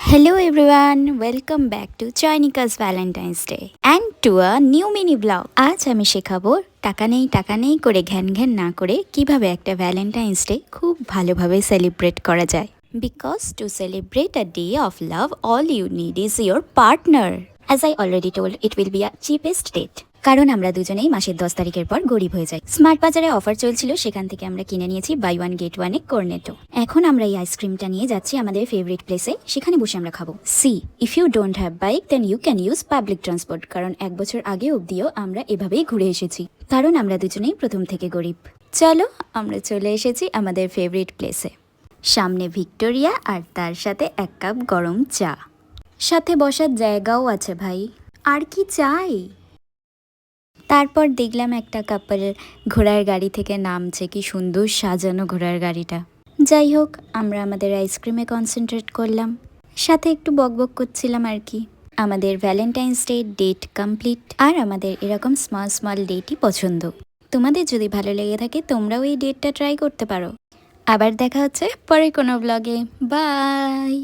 Hello everyone, welcome back to Chainika's Valentine's Day and to a new mini vlog. আজ আমি শেখাবো টাকা নেই করে ঘ্যান ঘ্যান না করে কিভাবে একটা ভ্যালেন্টাইন্স ডে খুব ভালোভাবে সেলিব্রেট করা যায়। Because to celebrate a day of love, all you need is your partner. As I already told, it will be a cheapest date. কারণ আমরা দুজনেই মাসের 10 তারিখের পর গরিব হয়ে যাই। স্মার্ট বাজারে অফার চলছিল, সেখান থেকে আমরা কিনে নিয়েছি বাই ওয়ান গেট ওয়ানে কর্নেটো। এখন আমরা এই আইসক্রিমটা নিয়ে যাচ্ছি আমাদের ফেভারিট প্লেসে, সেখানে বসে আমরা খাবো। See if you don't have bike then you can use public transport, কারণ 1 বছর আগে অবধিও আমরা এভাবেই ঘুরে এসেছি, কারণ আমরা দুজনেই প্রথম থেকে গরিব। চলো আমরা চলে এসেছি আমাদের ফেভারিট প্লেসে। সামনে ভিক্টোরিয়া আর তার সাথে 1 কাপ গরম চা, সাথে বসার জায়গাও আছে ভাই, আর কি চাই। তারপর দেখলাম একটা কাপল ঘোড়ার গাড়ি থেকে নামছে, কি সুন্দর সাজানো ঘোড়ার গাড়িটা। যাই হোক, আমরা আমাদের আইসক্রিমে কনসেন্ট্রেট করলাম, সাথে একটু বকবক করছিলাম আর কি। আমাদের ভ্যালেন্টাইন্স ডে ডেট কমপ্লিট, আর আমাদের এরকম স্মল স্মল ডেটই পছন্দ। তোমাদের যদি ভালো লেগে থাকে তোমরাও এই ডেটটা ট্রাই করতে পারো। আবার দেখা হচ্ছে পরে কোনো ব্লগে। বাই।